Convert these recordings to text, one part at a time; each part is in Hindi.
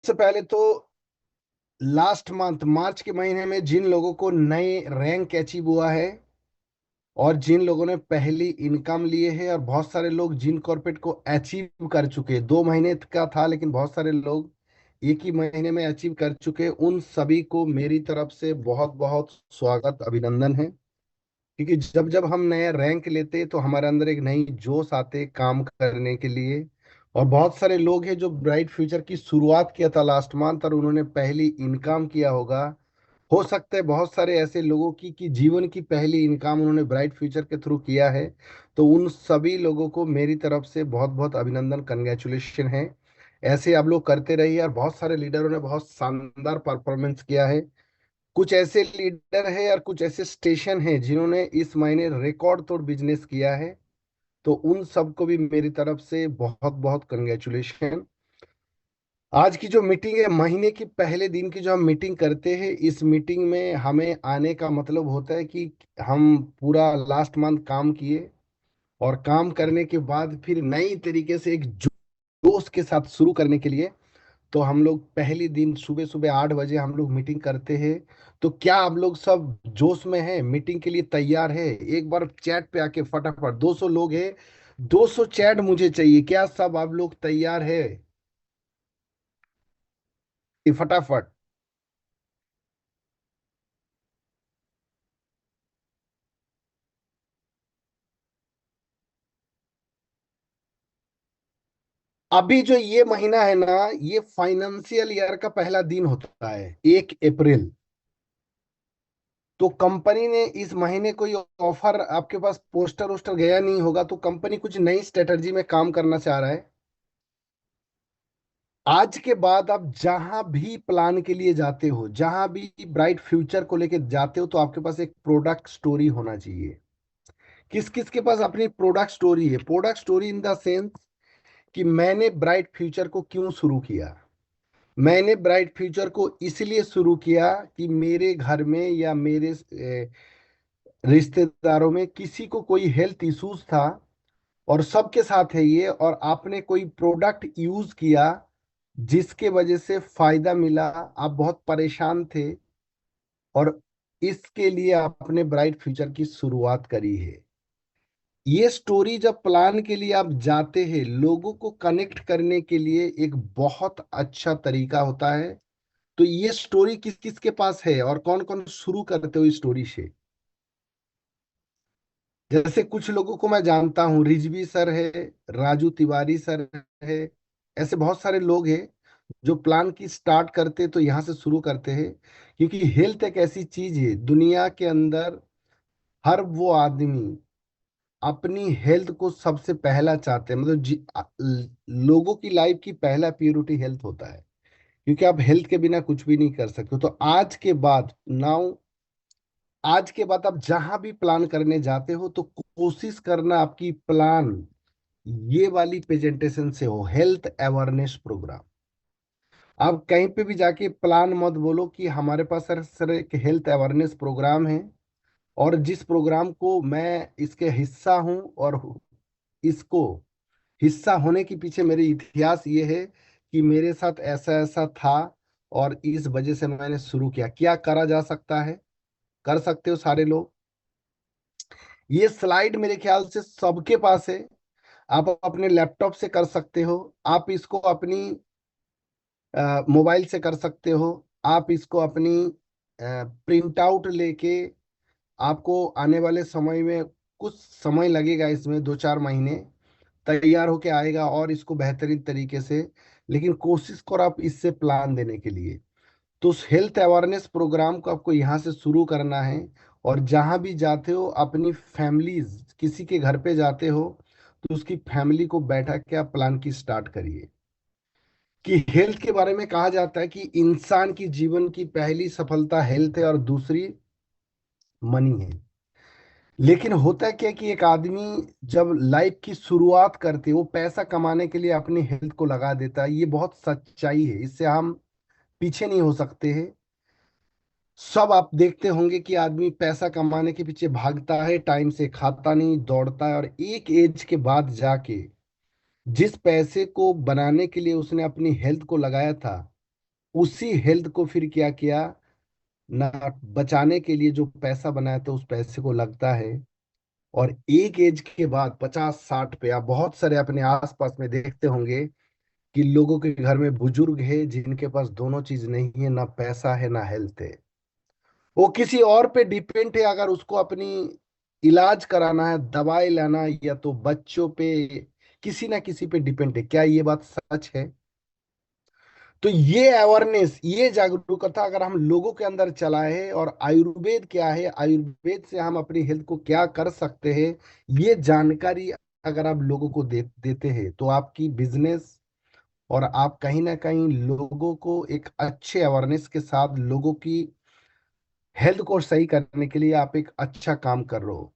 सबसे पहले तो लास्ट मंथ मार्च के महीने में जिन लोगों को नए रैंक अचीव हुआ है और जिन लोगों ने पहली इनकम लिए है और बहुत सारे लोग जिन कॉर्पोरेट को अचीव कर चुके, 2 महीने का था लेकिन बहुत सारे लोग एक ही महीने में अचीव कर चुके, उन सभी को मेरी तरफ से बहुत बहुत स्वागत अभिनंदन है। क्योंकि जब जब हम नए रैंक लेते तो हमारे अंदर एक नई जोश आते काम करने के लिए। और बहुत सारे लोग हैं जो ब्राइट फ्यूचर की शुरुआत किया था लास्ट मंथ और उन्होंने पहली इनकम किया होगा। हो सकता है बहुत सारे ऐसे लोगों की कि जीवन की पहली इनकम उन्होंने ब्राइट फ्यूचर के थ्रू किया है। तो उन सभी लोगों को मेरी तरफ से बहुत बहुत अभिनंदन, कंग्रेचुलेशन है। ऐसे आप लोग करते रहिए। और बहुत सारे लीडरों ने बहुत शानदार परफॉर्मेंस किया है। कुछ ऐसे लीडर है और कुछ ऐसे स्टेशन हैं जिन्होंने इस महीने रिकॉर्ड तोड़ बिजनेस किया है। तो उन सबको भी मेरी तरफ से बहुत बहुत कंग्रेचुलेशन। आज की जो मीटिंग है, महीने के पहले दिन की जो हम मीटिंग करते हैं, इस मीटिंग में हमें आने का मतलब होता है कि हम पूरा लास्ट मंथ काम किए और काम करने के बाद फिर नई तरीके से एक जोश के साथ शुरू करने के लिए तो हम लोग पहली दिन सुबह सुबह 8 बजे हम लोग मीटिंग करते हैं। तो क्या आप लोग सब जोश में हैं, मीटिंग के लिए तैयार है? एक बार चैट पे आके फटाफट, 200 लोग हैं, 200 चैट मुझे चाहिए। क्या सब आप लोग तैयार है? ये फटाफट। अभी जो ये महीना है ना, ये फाइनेंशियल ईयर का पहला दिन होता है, 1 अप्रैल। तो कंपनी ने इस महीने कोई ऑफर आपके पास पोस्टर वोस्टर गया नहीं होगा, तो कंपनी कुछ नई स्ट्रेटजी में काम करना चाह रहा है। आज के बाद आप जहां भी प्लान के लिए जाते हो, जहां भी ब्राइट फ्यूचर को लेके जाते हो, तो आपके पास एक प्रोडक्ट स्टोरी होना चाहिए। किस किस के पास अपनी प्रोडक्ट स्टोरी है? Product story in the sense कि मैंने ब्राइट फ्यूचर को क्यों शुरू किया। मैंने ब्राइट फ्यूचर को इसलिए शुरू किया कि मेरे घर में या मेरे रिश्तेदारों में किसी को कोई हेल्थ इश्यूज था और सबके साथ है ये, और आपने कोई प्रोडक्ट यूज किया जिसके वजह से फायदा मिला, आप बहुत परेशान थे और इसके लिए आपने ब्राइट फ्यूचर की शुरुआत करी है। ये स्टोरी जब प्लान के लिए आप जाते हैं, लोगों को कनेक्ट करने के लिए एक बहुत अच्छा तरीका होता है। तो ये स्टोरी किस किस के पास है और कौन कौन शुरू करते हो इस स्टोरी से? जैसे कुछ लोगों को मैं जानता हूँ, रिजवी सर है, राजू तिवारी सर है। ऐसे बहुत सारे लोग हैं जो प्लान की स्टार्ट करते तो यहाँ से शुरू करते हैं। क्योंकि हेल्थ एक ऐसी चीज है दुनिया के अंदर, हर वो आदमी अपनी हेल्थ को सबसे पहला चाहते हैं। मतलब लोगों की लाइफ की पहला प्योरिटी हेल्थ होता है। क्योंकि आप हेल्थ के बिना कुछ भी नहीं कर सकते। तो आज के बाद नाउ, आज के बाद आप जहां भी प्लान करने जाते हो तो कोशिश करना आपकी प्लान ये वाली प्रेजेंटेशन से हो, हेल्थ अवेयरनेस प्रोग्राम। आप कहीं पे भी जाके प्लान मत बोलो कि हमारे पास सर सर एक हेल्थ अवेयरनेस प्रोग्राम है और जिस प्रोग्राम को मैं इसके हिस्सा हूँ, और इसको हिस्सा होने के पीछे मेरी इतिहास ये है कि मेरे साथ ऐसा ऐसा था और इस वजह से मैंने शुरू किया। क्या करा जा सकता है? कर सकते हो सारे लोग? ये स्लाइड मेरे ख्याल से सबके पास है। आप अपने लैपटॉप से कर सकते हो, आप इसको अपनी मोबाइल से कर सकते हो, आप इसको अपनी प्रिंट आउट लेके, आपको आने वाले समय में कुछ समय लगेगा, इसमें 2-4 महीने तैयार होके आएगा और इसको बेहतरीन तरीके से। लेकिन कोशिश करो आप इससे प्लान देने के लिए। तो उस हेल्थ अवेयरनेस प्रोग्राम को आपको यहाँ से शुरू करना है। और जहाँ भी जाते हो अपनी फैमिलीज, किसी के घर पे जाते हो तो उसकी फैमिली को बैठा के आप प्लान की स्टार्ट करिए। कि हेल्थ के बारे में कहा जाता है कि इंसान की जीवन की पहली सफलता हेल्थ है और दूसरी मनी है। लेकिन होता है क्या कि एक आदमी जब लाइफ की शुरुआत करते है वो पैसा कमाने के लिए अपनी हेल्थ को लगा देता है। ये बहुत सच्चाई है, इससे हम पीछे नहीं हो सकते हैं। सब आप देखते होंगे कि आदमी पैसा कमाने के पीछे भागता है, टाइम से खाता नहीं, दौड़ता है, और एक एज के बाद जाके जिस पैसे को बनाने के लिए उसने अपनी हेल्थ को लगाया था, उसी हेल्थ को फिर क्या किया ना, बचाने के लिए जो पैसा बनाया था उस पैसे को लगता है। और एक एज के बाद 50-60 पे आप बहुत सारे अपने आसपास में देखते होंगे कि लोगों के घर में बुजुर्ग है जिनके पास दोनों चीज नहीं है, ना पैसा है ना हेल्थ है। वो किसी और पे डिपेंड है, अगर उसको अपनी इलाज कराना है, दवाई लाना है, या तो बच्चों पे, किसी ना किसी पे डिपेंड है। क्या ये बात सच है? तो ये अवेयरनेस, ये जागरूकता अगर हम लोगों के अंदर चलाए, और आयुर्वेद क्या है, आयुर्वेद से हम अपनी हेल्थ को क्या कर सकते हैं, ये जानकारी अगर आप लोगों को देते हैं, तो आपकी बिजनेस, और आप कहीं ना कहीं लोगों को एक अच्छे अवेयरनेस के साथ लोगों की हेल्थ को सही करने के लिए आप एक अच्छा काम कर रहे हो।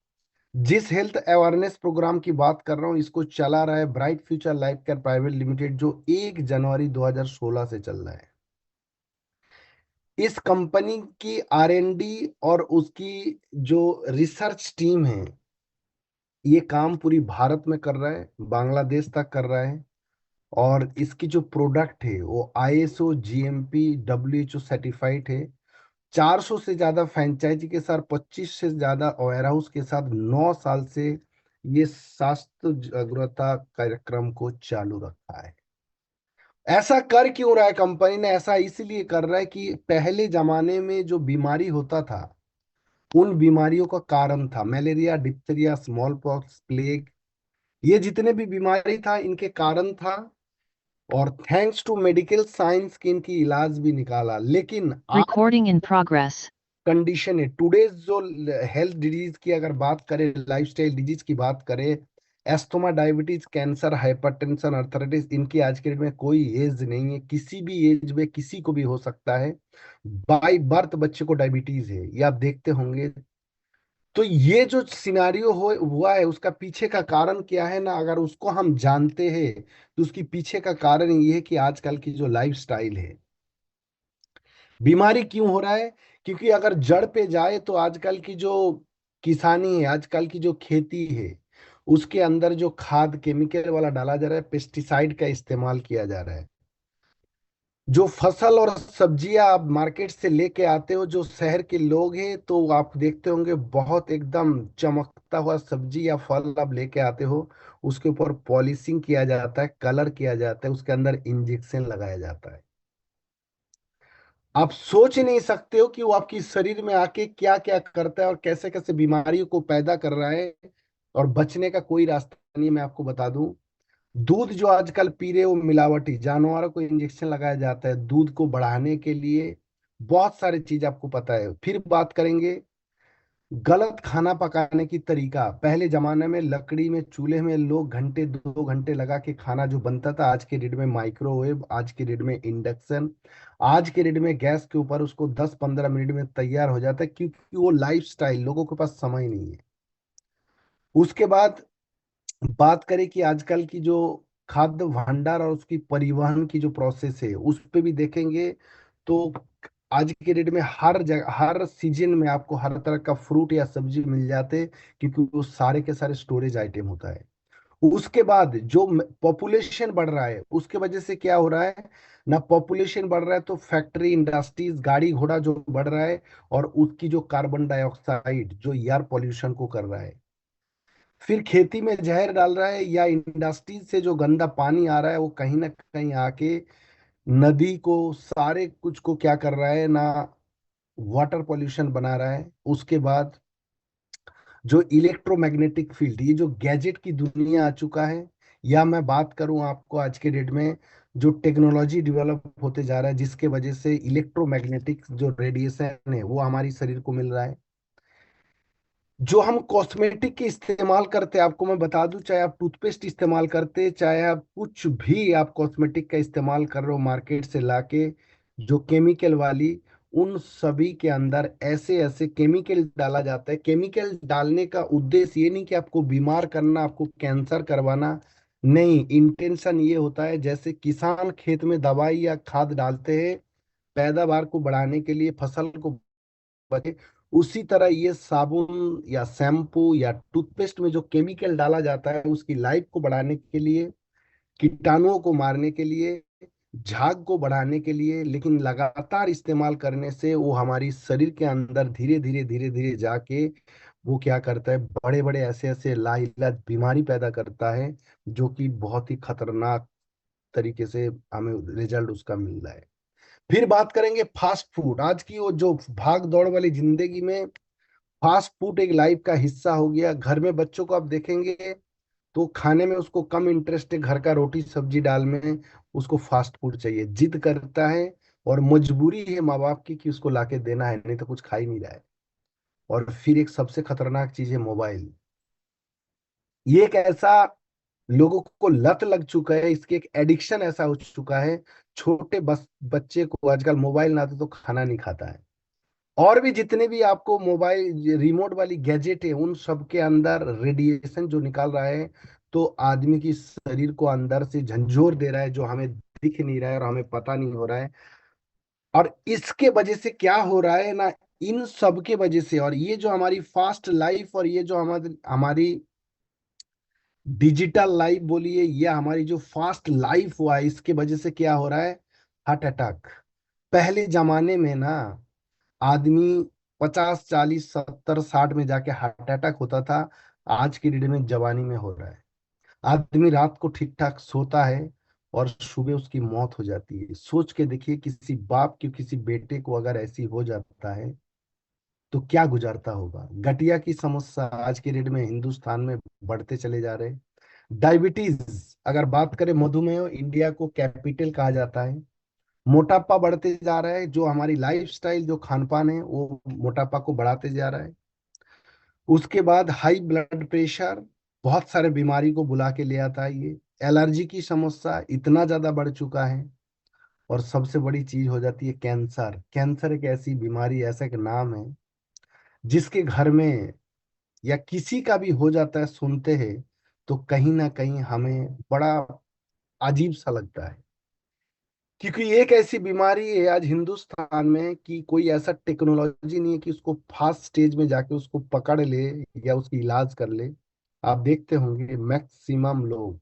जिस हेल्थ अवेयरनेस प्रोग्राम की बात कर रहा हूँ, इसको चला रहा है bright future life care private limited, जो 1 जनवरी 2016 से चल रहा है। इस कंपनी की R&D और उसकी जो रिसर्च टीम है, ये काम पूरी भारत में कर रहा है, बांग्लादेश तक कर रहा है। और इसकी जो प्रोडक्ट है वो ISO GMP WHO सर्टिफाइड है। 400 से ज्यादा फ्रेंचाइजी के साथ, 25 से ज्यादा वेयर हाउस के साथ 9 साल से ये स्वास्थ्य जागरूकता कार्यक्रम को चालू रखा है। ऐसा कर क्यों रहा है कंपनी ने? ऐसा इसलिए कर रहा है कि पहले जमाने में जो बीमारी होता था, उन बीमारियों का कारण था malaria, diphtheria, small pox, plague, ये जितने भी बीमारी था इनके कारण था। और थैंक्स टू मेडिकल साइंस की इनकी इलाज भी निकाला। लेकिन आज Recording in progress. कंडीशन है टुडेज जो हेल्थ डिजीज की अगर बात करें, लाइफस्टाइल डिजीज की बात करें, asthma, diabetes, cancer, hypertension, arthritis, इनकी आज के डेट में कोई एज नहीं है। किसी भी एज में किसी को भी हो सकता है। बाय बर्थ बच्चे को डायबिटीज है, ये आप देखते होंगे। तो ये जो सिनारियो हो हुआ है, उसका पीछे का कारण क्या है ना, अगर उसको हम जानते हैं, तो उसकी पीछे का कारण ये है कि आजकल की जो लाइफस्टाइल है, बीमारी क्यों हो रहा है? क्योंकि अगर जड़ पे जाए तो आजकल की जो किसानी है, आजकल की जो खेती है, उसके अंदर जो खाद केमिकल वाला डाला जा रहा है, पेस्टिसाइड का इस्तेमाल किया जा रहा है। जो फसल और सब्जियां आप मार्केट से लेके आते हो, जो शहर के लोग हैं, तो आप देखते होंगे बहुत एकदम चमकता हुआ सब्जी या फल आप लेके आते हो, उसके ऊपर पॉलिशिंग किया जाता है, कलर किया जाता है, उसके अंदर इंजेक्शन लगाया जाता है। आप सोच नहीं सकते हो कि वो आपकी शरीर में आके क्या क्या करता है और कैसे कैसे बीमारियों को पैदा कर रहा है। और बचने का कोई रास्ता नहीं है। मैं आपको बता दूं, दूध जो आजकल पी रहे हो मिलावटी, जानवरों को इंजेक्शन लगाया जाता है दूध को बढ़ाने के लिए। बहुत सारी चीज आपको पता है। फिर बात करेंगे गलत खाना पकाने की तरीका। पहले जमाने में लकड़ी में, चूल्हे में लोग घंटे 2 घंटे लगा के खाना जो बनता था, आज के डेट में माइक्रोवेव, आज के डेट में इंडक्शन, आज के डेट में गैस के ऊपर उसको 10-15 मिनट में तैयार हो जाता है, क्योंकि वो लाइफस्टाइल, लोगों के पास समय नहीं है। उसके बाद बात करें कि आजकल की जो खाद्य भंडार और उसकी परिवहन की जो प्रोसेस है, उस पे भी देखेंगे तो आज के डेट में हर जगह, हर सीजन में आपको हर तरह का फ्रूट या सब्जी मिल जाते, क्योंकि वो सारे के सारे स्टोरेज आइटम होता है। उसके बाद जो पॉपुलेशन बढ़ रहा है, उसके वजह से क्या हो रहा है ना, पॉपुलेशन बढ़ रहा है तो फैक्ट्री, इंडस्ट्रीज, गाड़ी घोड़ा जो बढ़ रहा है, और उसकी जो कार्बन डाइऑक्साइड जो एयर पॉल्यूशन को कर रहा है, फिर खेती में जहर डाल रहा है, या इंडस्ट्रीज से जो गंदा पानी आ रहा है वो कहीं ना कहीं आके नदी को, सारे कुछ को क्या कर रहा है ना, वाटर पॉल्यूशन बना रहा है। उसके बाद जो इलेक्ट्रोमैग्नेटिक फील्ड, ये जो गैजेट की दुनिया आ चुका है, या मैं बात करूं आपको आज के डेट में जो टेक्नोलॉजी डेवलप होते जा रहा है, जिसके वजह से इलेक्ट्रोमैग्नेटिक जो रेडिएशन है वो हमारी शरीर को मिल रहा है। जो हम कॉस्मेटिक के इस्तेमाल करते हैं, आपको मैं बता दूं, चाहे आप टूथपेस्ट इस्तेमाल करते, चाहे आप कुछ भी आप कॉस्मेटिक का इस्तेमाल कर रहे हो मार्केट से लाके, जो केमिकल वाली, उन सभी के अंदर ऐसे ऐसे केमिकल डाला जाता है। केमिकल डालने का उद्देश्य ये नहीं कि आपको बीमार करना, आपको कैंसर करवाना, नहीं। इंटेंशन ये होता है, जैसे किसान खेत में दवाई या खाद डालते हैं पैदावार को बढ़ाने के लिए, फसल को बचे, उसी तरह ये साबुन या शैम्पू या टूथपेस्ट में जो केमिकल डाला जाता है उसकी लाइफ को बढ़ाने के लिए, कीटाणुओं को मारने के लिए, झाग को बढ़ाने के लिए, लेकिन लगातार इस्तेमाल करने से वो हमारी शरीर के अंदर धीरे धीरे जाके वो क्या करता है, बड़े बड़े ऐसे ऐसे लाइलाज बीमारी पैदा करता है, जो कि बहुत ही खतरनाक तरीके से हमें रिजल्ट उसका मिल रहा है। फिर बात करेंगे फास्ट फूड। आज की वो जो भाग दौड़ वाली जिंदगी में फास्ट फूड एक लाइफ का हिस्सा हो गया। घर में बच्चों को आप देखेंगे तो खाने में उसको कम इंटरेस्ट है, घर का रोटी सब्जी दाल में, उसको फास्ट फूड चाहिए, जिद करता है। और मजबूरी है माँ बाप की कि उसको लाके देना है, नहीं तो कुछ खा ही नहीं रहा है। और फिर एक सबसे खतरनाक चीज है मोबाइल। ये एक ऐसा, लोगों को लत लग चुका है, इसके एक एडिक्शन ऐसा हो चुका है। छोटे बस बच्चे को आजकल मोबाइल ना दे तो खाना नहीं खाता है। और भी जितने भी आपको मोबाइल रिमोट वाली गैजेट है, उन सब के अंदर रेडिएशन जो निकाल रहा है, तो आदमी की शरीर को अंदर से झंझोर दे रहा है, जो हमें दिख नहीं रहा है और हमें पता नहीं हो रहा है। और इसके वजह से क्या हो रहा है ना, इन सब के वजह से, और ये जो हमारी फास्ट लाइफ और ये जो हमारी हमारी डिजिटल लाइफ बोलिए, या हमारी जो फास्ट लाइफ हुआ है, इसके वजह से क्या हो रहा है, हार्ट अटैक। पहले जमाने में ना आदमी 50 40 70 60 में जाके हार्ट अटैक होता था। आज की डेट में जवानी में हो रहा है। आदमी रात को ठीक ठाक सोता है और सुबह उसकी मौत हो जाती है। सोच के देखिए, किसी बाप के किसी बेटे को अगर ऐसी हो जाता है तो क्या गुजारता होगा। गठिया की समस्या आज के डेट में हिंदुस्तान में बढ़ते चले जा रहे हैं। डायबिटीज, अगर बात करें, मधुमेह इंडिया को कैपिटल कहा जाता है। मोटापा बढ़ते जा रहा है, जो हमारी लाइफस्टाइल जो खान पान है वो मोटापा को बढ़ाते जा रहा है। उसके बाद हाई ब्लड प्रेशर बहुत सारे बीमारी को बुला के ले आता है। ये एलर्जी की समस्या इतना ज्यादा बढ़ चुका है। और सबसे बड़ी चीज हो जाती है कैंसर। कैंसर एक ऐसी बीमारी, ऐसा एक नाम है, जिसके घर में या किसी का भी हो जाता है, सुनते हैं तो कहीं ना कहीं हमें बड़ा अजीब सा लगता है। क्योंकि एक ऐसी बीमारी है आज हिंदुस्तान में कि कोई ऐसा टेक्नोलॉजी नहीं है कि उसको फास्ट स्टेज में जाके उसको पकड़ ले या उसकी इलाज कर ले। आप देखते होंगे मैक्सिमम लोग,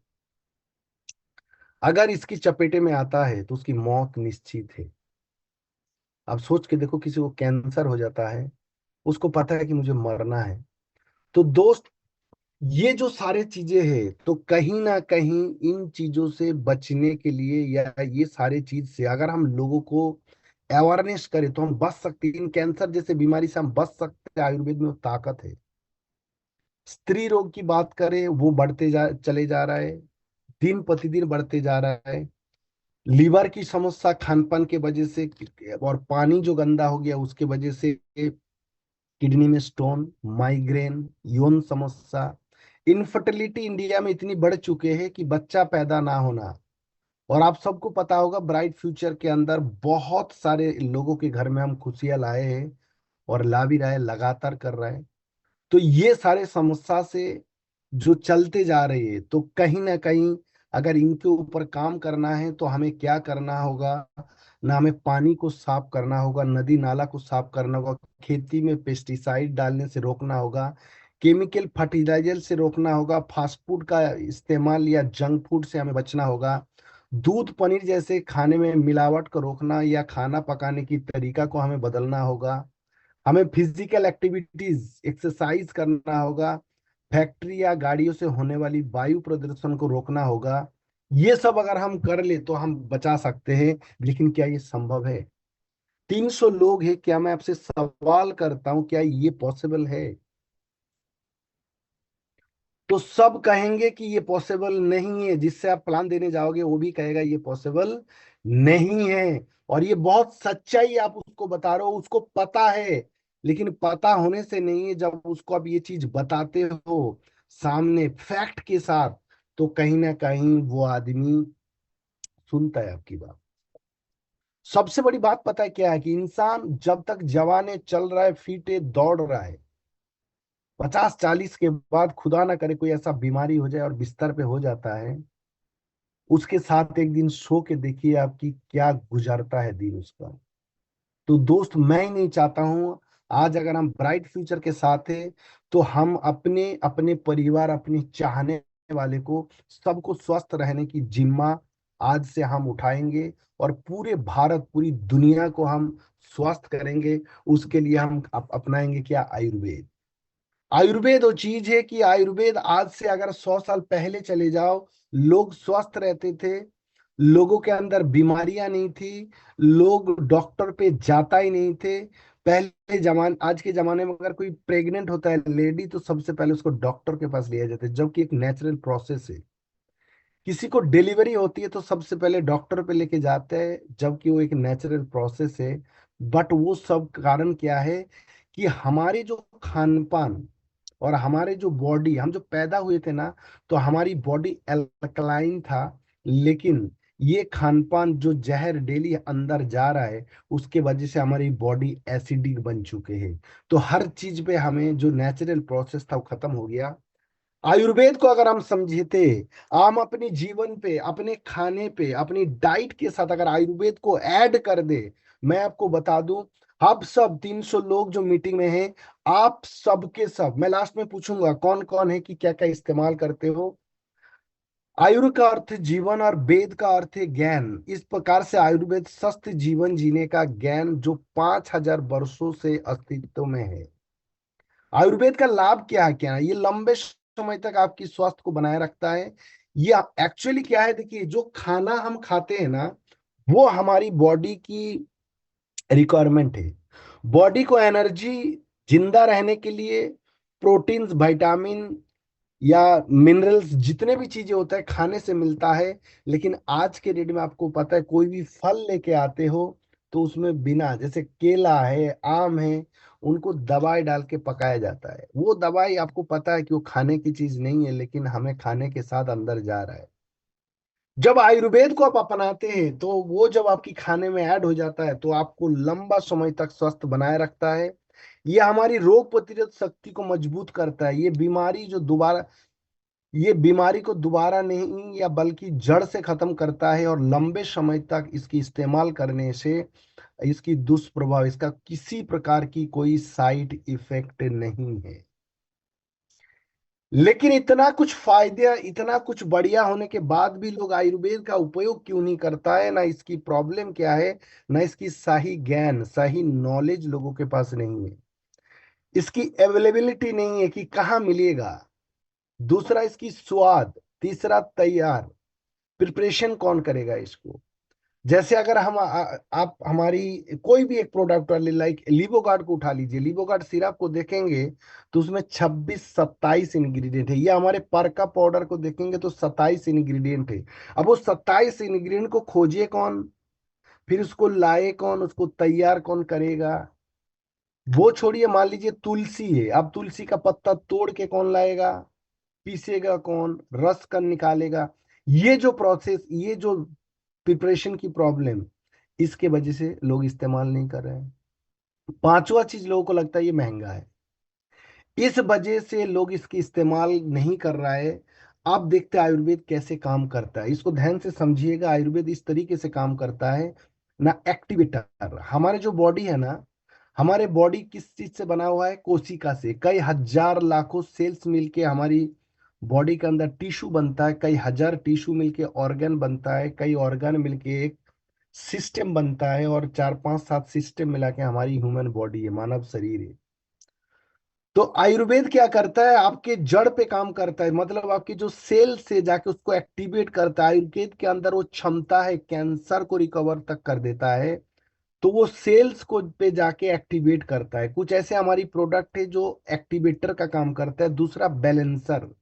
अगर इसकी चपेटे में आता है तो उसकी मौत निश्चित है। आप सोच के देखो, किसी को कैंसर हो जाता है, उसको पता है कि मुझे मरना है। तो दोस्त, ये जो सारे चीजें हैं, तो कहीं ना कहीं इन चीजों से बचने के लिए, या ये सारे चीज से अगर हम लोगों को अवेयरनेस करें तो हम बच सकते हैं। इन कैंसर जैसे बीमारी से हम बच सकते हैं। आयुर्वेद में वो ताकत है। स्त्री रोग की बात करें, वो बढ़ते जा चले जा रहा है, दिन प्रतिदिन बढ़ते जा रहा है। लीवर की समस्या खान पान के वजह से, और पानी जो गंदा हो गया उसके वजह से किडनी में स्टोन, माइग्रेन, यौन समस्या, इनफर्टिलिटी इंडिया में इतनी बढ़ चुके हैं कि बच्चा पैदा ना होना। और आप सबको पता होगा, ब्राइट फ्यूचर के अंदर बहुत सारे लोगों के घर में हम खुशियां लाए हैं, और ला भी रहे हैं, लगातार कर रहे हैं। तो ये सारे समस्या से जो चलते जा रहे हैं, तो कहीं ना कहीं अगर इनके ऊपर काम करना है तो हमें क्या करना होगा ना, हमें पानी को साफ करना होगा, नदी नाला को साफ करना होगा, खेती में पेस्टिसाइड डालने से रोकना होगा, केमिकल फर्टिलाइजर से रोकना होगा, फास्ट फूड का इस्तेमाल या जंक फूड से हमें बचना होगा, दूध पनीर जैसे खाने में मिलावट को रोकना या खाना पकाने की तरीका को हमें बदलना होगा, हमें फिजिकल एक्टिविटीज एक्सरसाइज करना होगा, फैक्ट्री या गाड़ियों से होने वाली वायु प्रदूषण को रोकना होगा। ये सब अगर हम कर ले तो हम बचा सकते हैं। लेकिन क्या ये संभव है? 300 लोग हैं, क्या मैं आपसे सवाल करता हूं, क्या ये पॉसिबल है? तो सब कहेंगे कि ये पॉसिबल नहीं है। जिससे आप प्लान देने जाओगे वो भी कहेगा ये पॉसिबल नहीं है। और ये बहुत सच्चाई आप उसको बता रहे हो, उसको पता है। लेकिन पता होने से नहीं है, जब उसको आप ये चीज बताते हो सामने फैक्ट के साथ, तो कहीं ना कहीं वो आदमी सुनता है आपकी बात। सबसे बड़ी बात पता है क्या है, कि इंसान जब तक जवान है, चल रहा है, फिट है, दौड़ रहा है, 50 40 के बाद खुदा ना करे कोई ऐसा बीमारी हो जाए और बिस्तर पे हो जाता है, उसके साथ एक दिन सो के देखिए आपकी क्या गुजरता है दिन उसका। तो दोस्त, मैं ही नहीं चाहता हूं, आज अगर हम ब्राइट फ्यूचर के साथ हैं तो हम अपने अपने परिवार, अपने चाहने वाले को, सबको स्वस्थ रहने की जिम्मा आज से हम उठाएंगे और पूरे भारत, पूरी दुनिया को हम स्वस्थ करेंगे। उसके लिए हम अपनाएंगे क्या? आयुर्वेद। आयुर्वेद वो चीज है कि आयुर्वेद आज से अगर 100 साल पहले चले जाओ, लोग स्वस्थ रहते थे, लोगों के अंदर बीमारियां नहीं थी, लोग डॉक्टर पे जाता ही नहीं थे। पहले जमाने, आज के जमाने में अगर कोई प्रेग्नेंट होता है लेडी, तो सबसे पहले उसको डॉक्टर के पास लिया जाता है, जबकि एक नेचुरल प्रोसेस है। किसी को डिलीवरी होती है तो सबसे पहले डॉक्टर पे लेके जाते हैं, जबकि वो एक नेचुरल प्रोसेस है। बट वो सब कारण क्या है? कि हमारे जो खान पान और हमारे जो बॉडी, हम जो पैदा हुए थे ना, तो हमारी बॉडी अल्कलाइन था। लेकिन ये खान पान जो जहर डेली अंदर जा रहा है, उसके वजह से हमारी बॉडी एसिडिक बन चुके हैं। तो हर चीज पे हमें जो नेचुरल प्रोसेस था वो खत्म हो गया। आयुर्वेद को अगर हम समझते, हम अपने जीवन पे, अपने खाने पे, अपनी डाइट के साथ अगर आयुर्वेद को ऐड कर दे, मैं आपको बता दूं, आप सब 300 लोग जो मीटिंग में हैं, आप सब के सब, मैं लास्ट में पूछूंगा कौन कौन है कि क्या क्या इस्तेमाल करते हो। आयुर का अर्थ जीवन और वेद का अर्थ है ज्ञान। इस प्रकार से आयुर्वेद स्वस्थ जीवन जीने का ज्ञान जो 5,000 वर्षों से अस्तित्व में है। आयुर्वेद का लाभ क्या है? क्या है ये? लंबे समय तक आपकी स्वास्थ्य को बनाए रखता है। ये एक्चुअली क्या है, देखिए, जो खाना हम खाते हैं ना, वो हमारी बॉडी की रिक्वायरमेंट है। बॉडी को एनर्जी, जिंदा रहने के लिए, प्रोटीन्स, विटामिन या मिनरल्स, जितने भी चीजें होता है खाने से मिलता है। लेकिन आज के डेट में आपको पता है, कोई भी फल लेके आते हो तो उसमें बिना, जैसे केला है, आम है, उनको दवाई डाल के पकाया जाता है। वो दवाई आपको पता है कि वो खाने की चीज नहीं है, लेकिन हमें खाने के साथ अंदर जा रहा है। जब आयुर्वेद को आप अपनाते हैं, तो वो जब आपकी खाने में ऐड हो जाता है, तो आपको लंबा समय तक स्वस्थ बनाए रखता है। ये हमारी रोग प्रतिरोधक शक्ति को मजबूत करता है। ये बीमारी को दोबारा नहीं, या बल्कि जड़ से खत्म करता है। और लंबे समय तक इसकी इस्तेमाल करने से इसकी दुष्प्रभाव, इसका किसी प्रकार की कोई साइड इफेक्ट नहीं है। लेकिन इतना कुछ फायदे, इतना कुछ बढ़िया होने के बाद भी लोग आयुर्वेद का उपयोग क्यों नहीं करता है? ना इसकी प्रॉब्लम क्या है? ना इसकी सही ज्ञान, सही नॉलेज लोगों के पास नहीं है। इसकी अवेलेबिलिटी नहीं है कि कहाँ मिलेगा। दूसरा, इसकी स्वाद। तीसरा, तैयार, प्रिपरेशन कौन करेगा इसको? जैसे अगर आप हमारी कोई भी एक प्रोडक्ट वाले, लाइक लिवोगार्ड को उठा लीजिए, लिवोगार्ड सिरप को देखेंगे तो उसमें 26-27 इंग्रेडिएंट है। या हमारे परका पाउडर को देखेंगे तो 27 इंग्रेडिएंट है। अब वो 27 इंग्रेडिएंट को खोजिए कौन, फिर उसको लाए कौन, उसको तैयार कौन करेगा? वो छोड़िए, मान लीजिए तुलसी है, अब तुलसी का पत्ता तोड़ के कौन लाएगा, पीसेगा कौन, रस कौन निकालेगा? ये जो प्रोसेस, ये जो प्रिपरेशन की प्रॉब्लम, इसके वजह से लोग इस्तेमाल नहीं कर रहे हैं। पांचवा चीज, लोगों को लगता है ये महंगा है, इस वजह से लोग इसकी इस्तेमाल नहीं कर रहा है। आप देखते हैं आयुर्वेद कैसे काम करता है, इसको ध्यान से समझिएगा। आयुर्वेद इस तरीके से काम करता है ना, एक्टिवेटर। हमारे जो बॉडी है ना, हमारे बॉडी किस चीज से बना हुआ है? कोशिका से। कई हजार लाखों सेल्स मिलके हमारी बॉडी के अंदर टिश्यू बनता है, कई हजार टिश्यू मिलके ऑर्गन बनता है, कई ऑर्गन मिलके एक सिस्टम बनता है, और 4-5-7 सिस्टम मिला के हमारी ह्यूमन बॉडी है, मानव शरीर है। तो आयुर्वेद क्या करता है? आपके जड़ पे काम करता है, मतलब आपकी जो सेल से जाके उसको एक्टिवेट करता है। आयुर्वेद के अंदर वो क्षमता है, कैंसर को रिकवर तक कर देता है। तो वो सेल्स को पे जाके एक्टिवेट करता है। कुछ ऐसे हमारी प्रोडक्ट है जो एक्टिवेटर का काम करता है। दूसरा, बैलेंसर।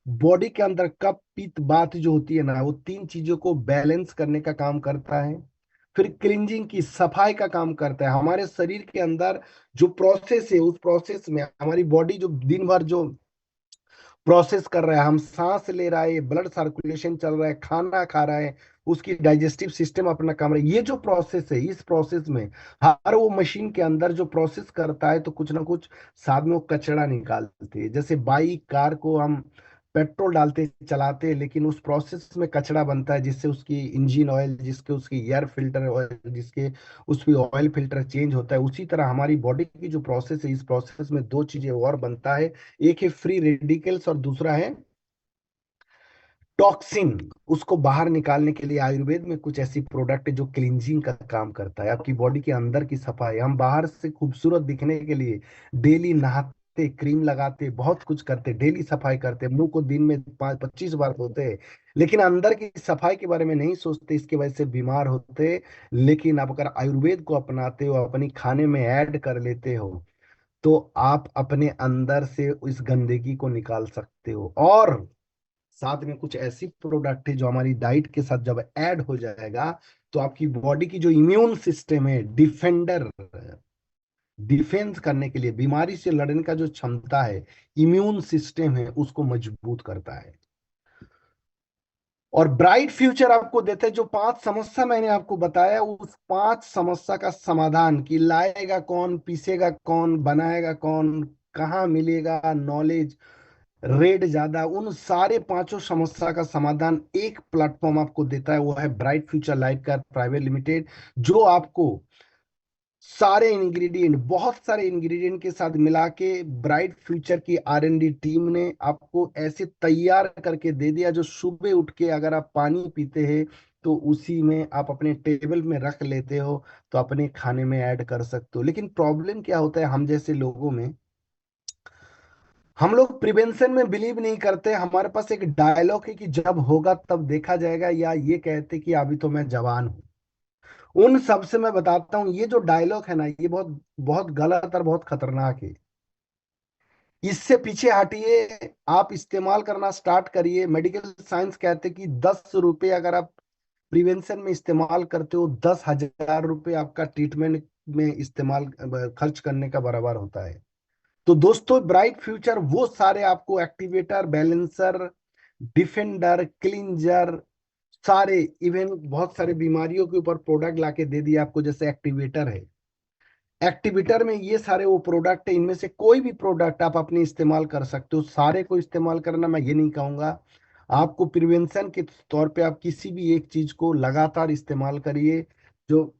बॉडी के अंदर कफ, पित्त, वात जो होती है ना, वो तीन चीजों को बैलेंस करने का काम करता है। फिर क्लींजिंग की, सफाई का काम करता है। हमारे शरीर के अंदर जो प्रोसेस है, उस प्रोसेस में हमारी बॉडी जो दिन भर जो प्रोसेस कर रहा है, हम सांस ले रहा है, ब्लड सर्कुलेशन चल रहा है, खाना खा रहा है, उसकी डाइजेस्टिव सिस्टम अपना काम रहा है, ये जो प्रोसेस है, इस प्रोसेस में हर वो मशीन के अंदर जो प्रोसेस करता है, तो कुछ ना कुछ साथ में वो कचरा निकालते हैं। जैसे बाइक, कार को हम पेट्रोल डालते चलाते हैं, लेकिन उस प्रोसेस में कचरा बनता है, जिससे उसकी इंजन ऑयल, जिसके उसकी एयर फिल्टर ऑयल, जिसके उस पे ऑयल फिल्टर चेंज होता है। उसी तरह हमारी बॉडी की जो प्रोसेस है, इस प्रोसेस में दो चीजें और बनता है। एक है फ्री रेडिकल्स और दूसरा है टॉक्सिन उसको बाहर निकालने के लिए आयुर्वेद में कुछ ऐसी प्रोडक्ट है जो क्लींजिंग का काम करता है, आपकी बॉडी के अंदर की सफाई। हम बाहर से खूबसूरत दिखने के लिए डेली नहाते, क्रीम लगाते, बहुत कुछ करते, डेली सफाई करते, मुंह को दिन में 25 बार धोते हैं, लेकिन अंदर की सफाई के बारे में नहीं सोचते, इसकी वजह से बीमार होते। लेकिन आप अगर आयुर्वेद को अपनाते हो, अपनी खाने में ऐड कर लेते हो, तो आप अपने अंदर से इस गंदगी को निकाल सकते हो। और साथ में कुछ ऐसी प्रोडक्ट है जो हमारी डाइट के साथ जब ऐड हो जाएगा, तो आपकी बॉडी की जो इम्यून सिस्टम है, डिफेंडर, डिफेंस करने के लिए, बीमारी से लड़ने का जो क्षमता है, इम्यून सिस्टम है, उसको मजबूत करता है। और ब्राइट फ्यूचर आपको देते हैं। जो 5 समस्या मैंने आपको बताया, उस 5 समस्या का समाधान कि लाएगा कौन, पीसेगा कौन, बनाएगा कौन, कहाँ मिलेगा नॉलेज, रेट ज्यादा, उन सारे 5 समस्या का समाधान एक प्लेटफॉर्म आपको देता है, वो है bright future life care private limited. जो आपको सारे इंग्रेडिएंट, बहुत सारे इंग्रेडिएंट के साथ मिला के ब्राइट फ्यूचर की R&D टीम ने आपको ऐसे तैयार करके दे दिया, जो सुबह उठ के अगर आप पानी पीते हैं तो उसी में आप अपने टेबल में रख लेते हो, तो अपने खाने में ऐड कर सकते हो। लेकिन प्रॉब्लम क्या होता है हम जैसे लोगों में, हम लोग प्रिवेंशन में बिलीव नहीं करते। हमारे पास एक डायलॉग है कि जब होगा तब देखा जाएगा, या ये कहते कि अभी तो मैं जवान हूं। उन सब से मैं बताता हूँ, ये जो डायलॉग है ना, ये बहुत बहुत गलत और बहुत खतरनाक है। इससे पीछे हटिए, आप इस्तेमाल करना स्टार्ट करिए। मेडिकल साइंस कहते कि 10 रुपये अगर आप प्रिवेंशन में इस्तेमाल करते हो, 10,000 रुपये आपका ट्रीटमेंट में इस्तेमाल खर्च करने का बराबर होता है। तो दोस्तों, ब्राइट फ्यूचर वो सारे आपको एक्टिवेटर, बैलेंसर, डिफेंडर, क्लींजर, सारे इवन बहुत सारे बीमारियों के ऊपर प्रोडक्ट लाके दे दिए आपको। जैसे एक्टिवेटर है, एक्टिवेटर में ये सारे वो प्रोडक्ट है, इनमें से कोई भी प्रोडक्ट आप अपने इस्तेमाल कर सकते हो। सारे को इस्तेमाल करना मैं ये नहीं कहूंगा, आपको प्रिवेंशन के तौर पे आप किसी भी एक चीज को लगातार इस्तेमाल करिए। जो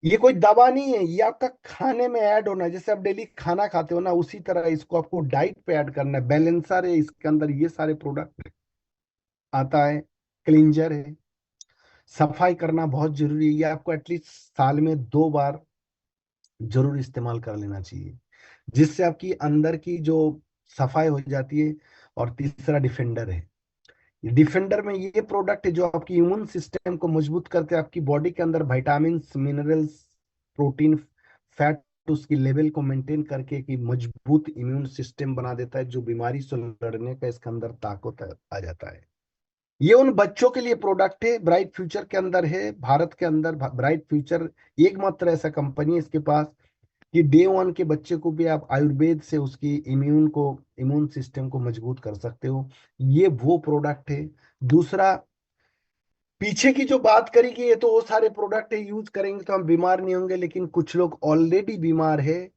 ये कोई दवा नहीं है, ये आपका खाने में ऐड होना है। जैसे आप डेली खाना खाते हो ना, उसी तरह इसको आपको डाइट पे ऐड करना है। बैलेंसर है, इसके अंदर ये सारे प्रोडक्ट आता है, क्लींजर है। सफाई करना बहुत जरूरी है, ये आपको एटलीस्ट साल में 2 बार जरूर इस्तेमाल कर लेना चाहिए, जिससे आपकी अंदर की जो सफाई हो जाती है। और तीसरा डिफेंडर है। डिफेंडर में ये प्रोडक्ट है जो आपकी इम्यून सिस्टम को मजबूत करते हैं, आपकी बॉडी के अंदर विटामिन, मिनरल्स, प्रोटीन, फैट, उसकी लेवल को मेंटेन करके कि मजबूत इम्यून सिस्टम बना देता है, जो बीमारी से लड़ने का इसके अंदर ताकत आ जाता है। ये उन बच्चों के लिए प्रोडक्ट है, ब्राइट फ्यूचर के अंदर है। भारत के अंदर ब्राइट फ्यूचर एकमात्र ऐसा कंपनी है इसके पास कि डे 1 के बच्चे को भी आप आयुर्वेद से उसकी इम्यून सिस्टम को मजबूत कर सकते हो। ये वो प्रोडक्ट है। दूसरा, पीछे की जो बात करी कि ये तो वो सारे प्रोडक्ट है, यूज करेंगे तो हम बीमार नहीं होंगे, लेकिन कुछ लोग ऑलरेडी बीमार है,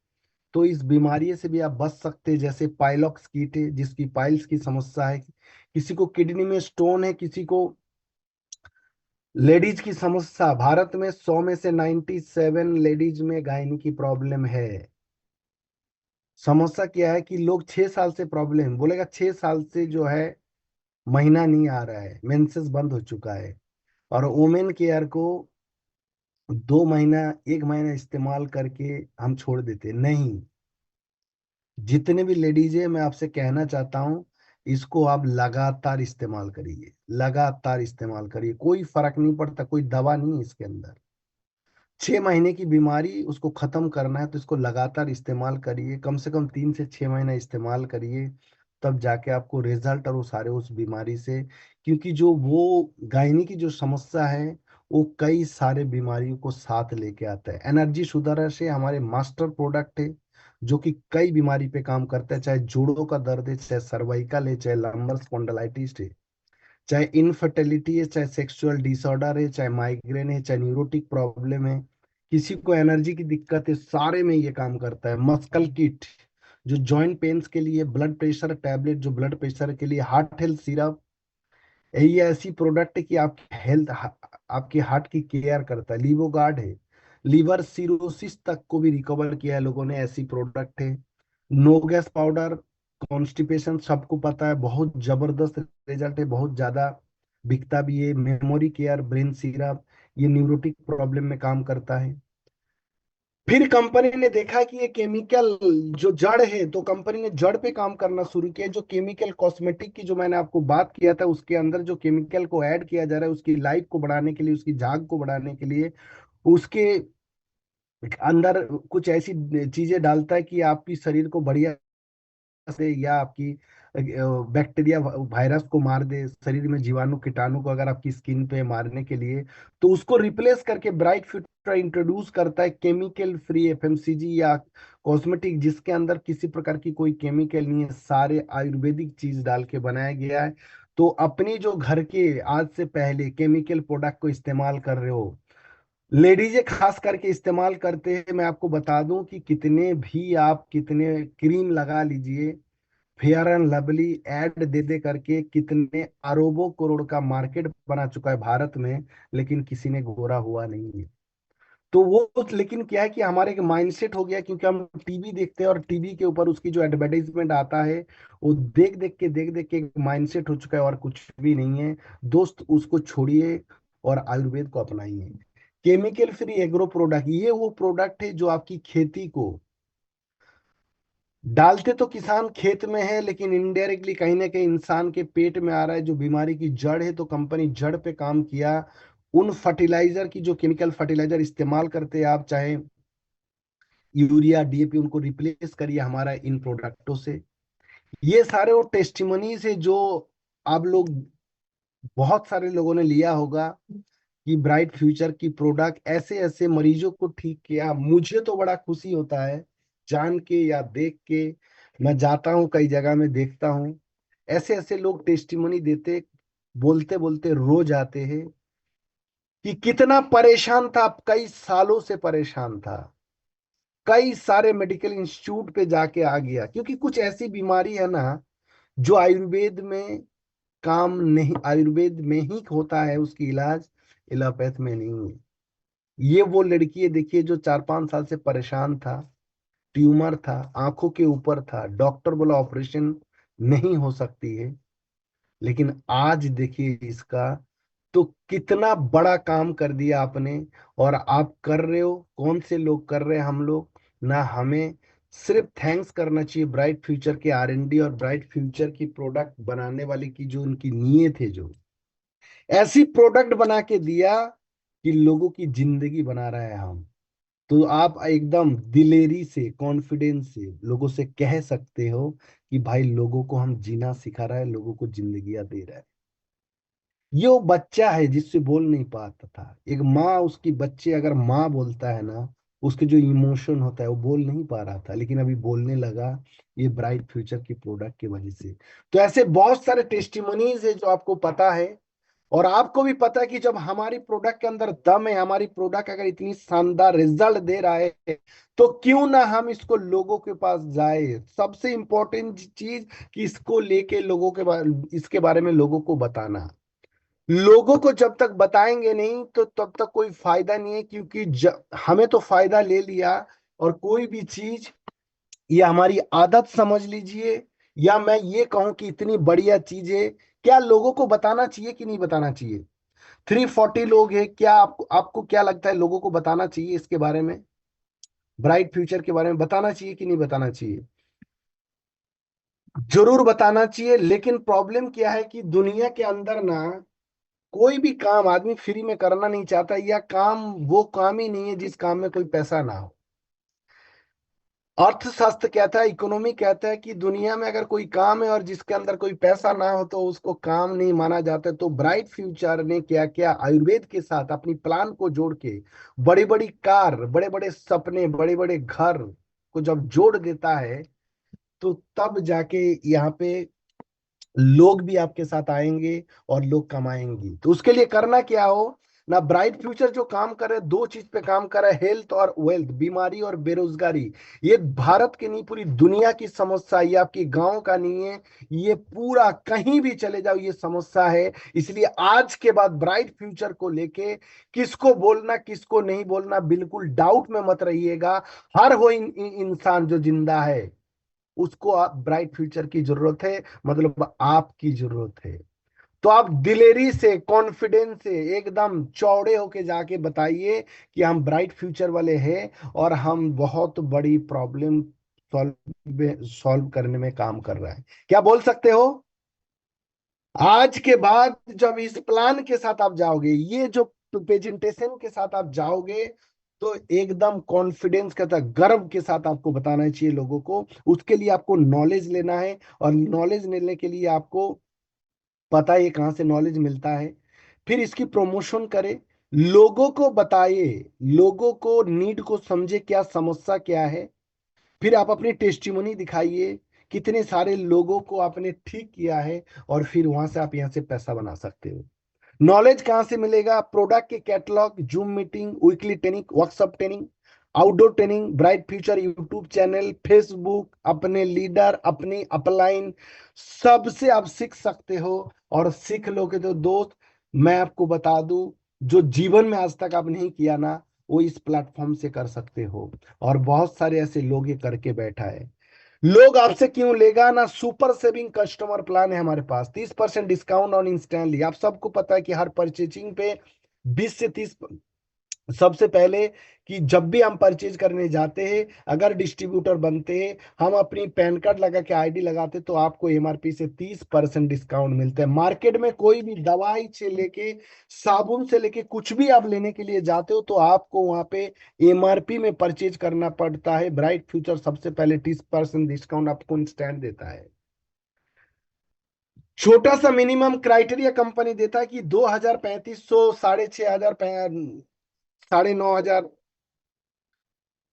तो इस बीमारी से भी आप बच सकते हैं। जैसे पाइलॉक्स कीट है, जिसकी पाइल्स की समस्या है, किसी को किडनी में स्टोन है, किसी को लेडीज की समस्या, भारत में 100 में से 97 लेडीज में गायनी की प्रॉब्लम है। समस्या क्या है कि लोग 6 साल से प्रॉब्लम बोलेगा, 6 साल से जो है महीना नहीं आ रहा है, मेंसेस बंद हो चुका है, और वोमेन केयर को 2 महीना, 1 महीना इस्तेमाल करके हम छोड़ देते नहीं। जितने भी लेडीज है, मैं आपसे कहना चाहता हूँ, इसको आप लगातार इस्तेमाल करिए, लगातार इस्तेमाल करिए, कोई फर्क नहीं पड़ता, कोई दवा नहीं है इसके अंदर। 6 महीने की बीमारी उसको खत्म करना है, तो इसको लगातार इस्तेमाल करिए, कम से कम 3 से 6 महीना इस्तेमाल करिए, तब जाके आपको रिजल्ट और वो सारे उस बीमारी से। क्योंकि जो वो गायनी की जो समस्या है, वो कई सारे बीमारियों को साथ लेके आता है। एनर्जी सुधार से हमारे मास्टर प्रोडक्ट है, जो कि कई बीमारी पे काम करता है, चाहे जोड़ों का दर्द है, चाहे सर्वाइकल है, चाहे लंबर स्पॉन्डिलाइटिस है, चाहे इनफर्टिलिटी है, चाहे सेक्सुअल डिसऑर्डर है, चाहे माइग्रेन है, चाहे न्यूरोटिक प्रॉब्लम है, किसी को एनर्जी की दिक्कत है, सारे में ये काम करता है। मस्कल किट, जो जॉइंट पेन्स के लिए, ब्लड प्रेशर टैबलेट, जो ब्लड प्रेशर के लिए, हार्ट हेल्थ सिरप, यही ऐसी प्रोडक्ट है कि आपकी हेल्थ, आपके हार्ट की केयर करता है। लीवोगार्ड है, लीवर सिरोसिस तक को भी रिकवर किया है लोगों ने, ऐसी प्रोडक्ट है। नो गैस पाउडर, कॉन्स्टिपेशन सबको पता है, बहुत जबरदस्त रिजल्ट है, बहुत ज्यादा बिकता भी है। मेमोरी केयर, ब्रेन सिरप, ये न्यूरोटिक प्रॉब्लम में काम करता है। फिर कंपनी ने देखा कि ये केमिकल जो जड़ है, तो कंपनी ने जड़ पे काम करना शुरू किया। जो केमिकल कॉस्मेटिक की जो मैंने आपको बात किया था, उसके अंदर जो केमिकल को ऐड किया जा रहा है, उसकी लाइफ को बढ़ाने के लिए, उसकी झाग को बढ़ाने के लिए, उसके अंदर कुछ ऐसी चीजें डालता है कि आपकी शरीर को बढ़िया से, या आपकी बैक्टीरिया वायरस को मार दे, शरीर में जीवाणु कीटाणु को अगर आपकी स्किन पे मारने के लिए, तो उसको रिप्लेस करके ब्राइट फ्यूचर इंट्रोड्यूस करता है केमिकल फ्री एफएमसीजी या कॉस्मेटिक, जिसके अंदर किसी प्रकार की कोई केमिकल नहीं है, सारे आयुर्वेदिक चीज डाल के बनाया गया है। तो अपनी जो घर के आज से पहले केमिकल प्रोडक्ट को इस्तेमाल कर रहे हो, लेडीजें खास करके इस्तेमाल करते हैं, मैं आपको बता दूं कि कितने भी आप कितने क्रीम लगा लीजिए, फेयर एंड लवली ऐड दे दे करके कितने अरबों करोड़ का मार्केट बना चुका है भारत में, लेकिन किसी ने गोरा हुआ नहीं है। तो वो लेकिन क्या है कि हमारे एक माइंडसेट हो गया, क्योंकि हम टीवी देखते हैं और टीवी के ऊपर उसकी जो एडवर्टाइजमेंट आता है, वो देख देख के एक माइंडसेट हो चुका है, और कुछ भी नहीं है। दोस्त उसको छोड़िए और आयुर्वेद को अपनाइए। केमिकल फ्री एग्रो प्रोडक्ट, ये वो प्रोडक्ट है जो आपकी खेती को, डालते तो किसान खेत में है, लेकिन इनडायरेक्टली कहीं ना कहीं इंसान के पेट में आ रहा है, जो बीमारी की जड़ है। तो कंपनी जड़ पे काम किया। उन फर्टिलाइजर की, जो केमिकल फर्टिलाइजर इस्तेमाल करते हैं आप, चाहे यूरिया, डीएपी, उनको रिप्लेस करिए हमारा इन प्रोडक्टों से। ये सारे वो टेस्टिमनी से जो आप लोग, बहुत सारे लोगों ने लिया होगा कि ब्राइट फ्यूचर की प्रोडक्ट ऐसे ऐसे मरीजों को ठीक किया। मुझे तो बड़ा खुशी होता है जान के या देख के। मैं जाता हूँ कई जगह में, देखता हूँ ऐसे ऐसे लोग टेस्टिमनी देते, बोलते बोलते रो जाते हैं कि कितना परेशान था, कई सालों से परेशान था, कई सारे मेडिकल इंस्टीट्यूट पे जाके आ गया, क्योंकि कुछ ऐसी बीमारी है ना जो आयुर्वेद में काम नहीं, आयुर्वेद में ही होता है उसकी इलाज, एलोपैथ में नहीं है। ये वो लड़की है, देखिए, जो 4-5 साल से परेशान था, ट्यूमर था, आंखों के ऊपर था, डॉक्टर बोला ऑपरेशन नहीं हो सकती है, लेकिन आज देखिए इसका, तो कितना बड़ा काम कर दिया आपने। और आप कर रहे हो, कौन से लोग कर रहे हैं, हम लोग ना। हमें सिर्फ थैंक्स करना चाहिए ब्राइट फ्यूचर के आर&डी और ब्राइट फ्यूचर की प्रोडक्ट बनाने वाले की, जो उनकी नीयत है, जो ऐसी प्रोडक्ट बना के दिया कि लोगों की जिंदगी बना रहा है हम। तो आप एकदम दिलेरी से, कॉन्फिडेंस से लोगों से कह सकते हो कि भाई लोगों को हम जीना सिखा रहा है, लोगों को जिंदगियां दे रहा है। ये वो बच्चा है जिससे बोल नहीं पाता था, एक माँ, उसकी बच्चे अगर माँ बोलता है ना, उसके जो इमोशन होता है वो बोल नहीं पा रहा था, लेकिन अभी बोलने लगा, ये ब्राइट फ्यूचर की प्रोडक्ट की वजह से। तो ऐसे बहुत सारे टेस्टिमोनीज है जो आपको पता है, और आपको भी पता है कि जब हमारी प्रोडक्ट के अंदर दम है, हमारी प्रोडक्ट अगर इतनी शानदार रिजल्ट दे रहा है, तो क्यों ना हम इसको लोगों के पास जाए। सबसे इंपॉर्टेंट चीज कि इसको लेके लोगों के इसके बारे में लोगों को बताना। लोगों को जब तक बताएंगे नहीं, तो तब तक कोई फायदा नहीं है, क्योंकि हमें तो फायदा ले लिया। और कोई भी चीज, ये हमारी आदत समझ लीजिए, या मैं ये कहूं कि इतनी बढ़िया चीज है, क्या लोगों को बताना चाहिए कि नहीं बताना चाहिए? 340 लोग हैं, क्या आपको आपको क्या लगता है, लोगों को बताना चाहिए इसके बारे में, ब्राइट फ्यूचर के बारे में बताना चाहिए कि नहीं बताना चाहिए? जरूर बताना चाहिए, लेकिन प्रॉब्लम क्या है कि दुनिया के अंदर ना, कोई भी काम आदमी फ्री में करना नहीं चाहता, या काम वो काम ही नहीं है जिस काम में कोई पैसा ना हो। अर्थशास्त्र कहता है, इकोनॉमी कहता है कि दुनिया में अगर कोई काम है और जिसके अंदर कोई पैसा ना हो, तो उसको काम नहीं माना जाता। तो ब्राइट फ्यूचर ने क्या क्या आयुर्वेद के साथ अपनी प्लान को जोड़ के, बड़ी बड़ी कार, बड़े बड़े सपने, बड़े बड़े घर को जब जोड़ देता है, तो तब जाके यहाँ पे लोग भी आपके साथ आएंगे और लोग कमाएंगे। तो उसके लिए करना क्या हो ना, ब्राइट फ्यूचर जो काम करे, दो चीज पे काम करे, हेल्थ और वेल्थ, बीमारी और बेरोजगारी। ये भारत की नहीं, पूरी दुनिया की समस्या, ये आपकी गांव का नहीं है, ये पूरा कहीं भी चले जाओ ये समस्या है। इसलिए आज के बाद ब्राइट फ्यूचर को लेके किसको बोलना किसको नहीं बोलना, बिल्कुल डाउट में मत रहिएगा। हर वो इंसान जो जिंदा है, उसको आप ब्राइट फ्यूचर की जरूरत है, मतलब आपकी जरूरत है। तो आप दिलेरी से, कॉन्फिडेंस से एकदम चौड़े होके जाके बताइए कि हम ब्राइट फ्यूचर वाले हैं और हम बहुत बड़ी प्रॉब्लम सॉल्व सॉल्व करने में काम कर रहे हैं। क्या बोल सकते हो? आज के बाद जब इस प्लान के साथ आप जाओगे, ये जो प्रेजेंटेशन के साथ आप जाओगे, तो एकदम कॉन्फिडेंस के साथ, गर्व के साथ आपको बताना चाहिए लोगों को। उसके लिए आपको नॉलेज लेना है, और नॉलेज लेने के लिए आपको पता है कहाँ से नॉलेज मिलता है। फिर इसकी प्रमोशन करे, लोगों को बताइए, लोगों को नीड को समझे, क्या समस्या क्या है। फिर आप अपनी टेस्टिमोनी दिखाइए, कितने सारे लोगों को आपने ठीक किया है, और फिर वहां से आप यहाँ से पैसा बना सकते हो। नॉलेज कहाँ से मिलेगा? प्रोडक्ट के catalogue, zoom meeting, weekly training, workshop training, outdoor training, bright future YouTube channel, Facebook, अपने लीडर, अपनी अपलाइन, सबसे आप सीख सकते हो। और सीख लोगे तो दोस्त, मैं आपको बता दूं, जो जीवन में आज तक आप नहीं किया ना, वो इस प्लेटफॉर्म से कर सकते हो। और बहुत सारे ऐसे लोग ये करके बैठा है। लोग आपसे क्यों लेगा ना? सुपर सेविंग कस्टमर प्लान है हमारे पास, 30% डिस्काउंट ऑन इंस्टेंटली। आप सबको पता है कि हर परचेजिंग पे 20 से 30, सबसे पहले कि जब भी हम परचेज करने जाते हैं, अगर डिस्ट्रीब्यूटर बनते हैं, हम अपनी पैन कार्ड लगा के आईडी लगाते, तो आपको एमआरपी से 30% डिस्काउंट मिलता है। मार्केट में कोई भी दवाई से लेके, साबुन से लेके, कुछ भी आप लेने के लिए जाते हो, तो आपको वहां पे एमआरपी में परचेज करना पड़ता है। ब्राइट फ्यूचर सबसे पहले 30% डिस्काउंट आपको इंस्टेंट देता है। छोटा सा मिनिमम क्राइटेरिया कंपनी देता है कि 2,000, 3,500, 6,500, 9,500।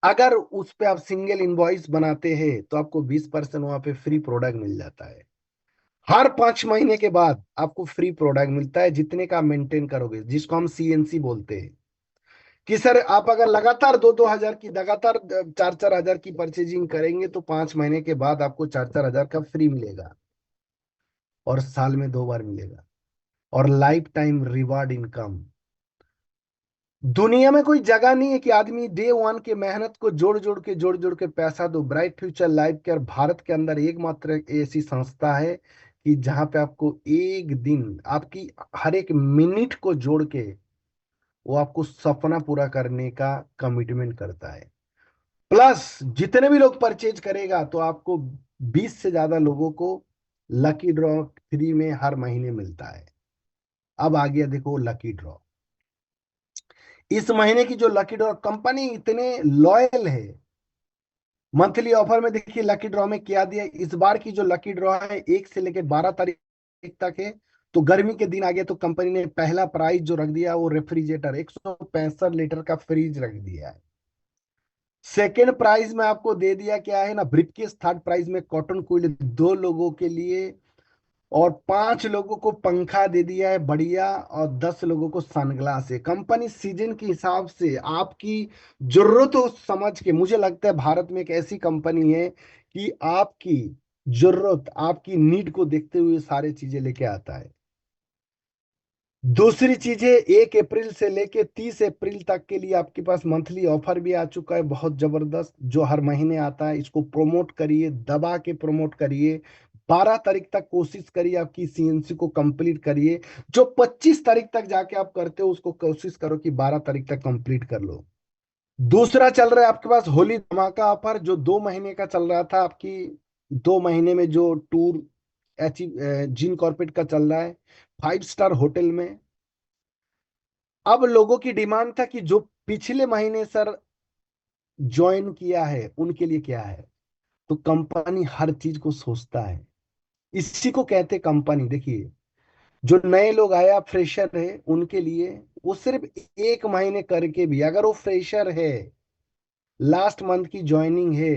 अगर उस पे आप सिंगल इनवॉइस बनाते हैं, तो आपको 20% वहां पे फ्री प्रोडक्ट मिल जाता है। हर 5 महीने के बाद आपको फ्री प्रोडक्ट मिलता है, जितने का मेंटेन करोगे, जिसको हम सीएनसी बोलते हैं। कि सर आप अगर लगातार 2-2 हजार की, लगातार 4-4 हजार की परचेजिंग करेंगे, तो 5 महीने के बाद आपको 4-4 हजार का फ्री मिलेगा, और साल में 2 बार मिलेगा। और लाइफ टाइम रिवार्ड इनकम। दुनिया में कोई जगह नहीं है कि आदमी डे वन के मेहनत को जोड़ जोड़ के पैसा दो। Bright future life care Bharat के अंदर एकमात्र एक ऐसी संस्था है कि जहां पे आपको एक दिन, आपकी हर एक मिनट को जोड़ के, वो आपको सपना पूरा करने का कमिटमेंट करता है। प्लस जितने भी लोग परचेज करेगा, तो आपको 20 से ज्यादा लोगों को लकी ड्रॉ फ्री में हर महीने मिलता है। अब आ गया देखो लकी ड्रॉ। इस महीने की जो लकी ड्रॉ, कंपनी इतने लॉयल है। मंथली ऑफर में देखिए लकी ड्रॉ में क्या दिया इस बार की जो लकी ड्रॉ है, 1 से लेकर 12 तारीख तक है। तो गर्मी के दिन आ गया, तो कंपनी ने पहला प्राइस जो रख दिया, वो रेफ्रिजरेटर 165 लीटर का फ्रिज रख दिया है। सेकेंड प्राइज में आपको दे दिया क्या है ना, ब्रीफकेस। थर्ड प्राइज में कॉटन कूल्ड 2 लोगों के लिए, और 5 लोगों को पंखा दे दिया है बढ़िया, और 10 लोगों को सनग्लास है। कंपनी सीजन के हिसाब से आपकी जरूरतों समझ के, मुझे लगता है भारत में एक ऐसी कंपनी है कि आपकी जरूरत, आपकी नीड को देखते हुए सारी चीजें लेके आता है। दूसरी चीज है, 1 अप्रैल से लेके 30 अप्रैल तक के लिए आपके पास मंथली ऑफर भी आ चुका है, बहुत जबरदस्त, जो हर महीने आता है। इसको प्रमोट करिए, दबा के प्रमोट करिए। 12 तारीख तक कोशिश करिए आपकी सीएनसी को कंप्लीट करिए। जो 25 तारीख तक जाके आप करते हो, उसको कोशिश करो कि 12 तारीख तक कंप्लीट कर लो। दूसरा चल रहा है आपके पास होली धमाका ऑफर, जो 2 महीने का चल रहा था आपकी। 2 महीने में जो टूर अचीव जिन कॉर्पोरेट का चल रहा है, 5 स्टार होटल में। अब लोगों की डिमांड था कि जो पिछले महीने सर ज्वाइन किया है, उनके लिए क्या है। तो कंपनी हर चीज को सोचता है। इसी को कहते कंपनी। देखिए, जो नए लोग आया, फ्रेशर है, उनके लिए वो सिर्फ 1 महीने करके भी, अगर वो फ्रेशर है, लास्ट मंथ की ज्वाइनिंग है,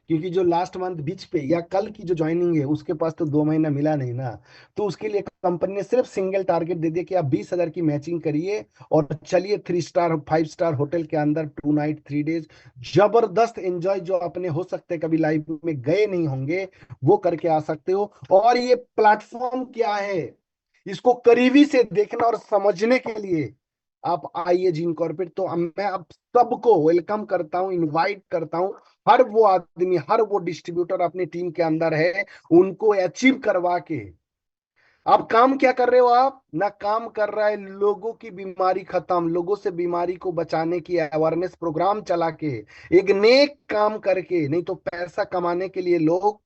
क्योंकि जो लास्ट मंथ बीच पे या कल की जो ज्वाइनिंग है, उसके पास तो 2 महीना मिला नहीं ना। तो उसके लिए कंपनी ने सिर्फ सिंगल टारगेट दे दिया कि आप 20 हजार की मैचिंग करिए, और चलिए 3 स्टार 5 स्टार होटल के अंदर 2 नाइट 3 डेज जबरदस्त एंजॉय, जो अपने हो सकते कभी लाइफ में गए नहीं होंगे, वो करके आ सकते हो। और ये प्लेटफॉर्म क्या है, इसको करीबी से देखना और समझने के लिए आप आइए जिन कॉर्पोरेट, तो मैं अब सबको वेलकम करता हूँ, इनवाइट करता हूँ। हर वो आदमी, हर वो डिस्ट्रीब्यूटर अपनी टीम के अंदर है, उनको अचीव करवा के। अब काम क्या कर रहे हो आप? ना काम कर रहा है लोगों की बीमारी खत्म, लोगों से बीमारी को बचाने की अवेयरनेस प्रोग्राम चला के, एक नेक काम करके। नहीं तो पैसा कमाने के लिए लोग,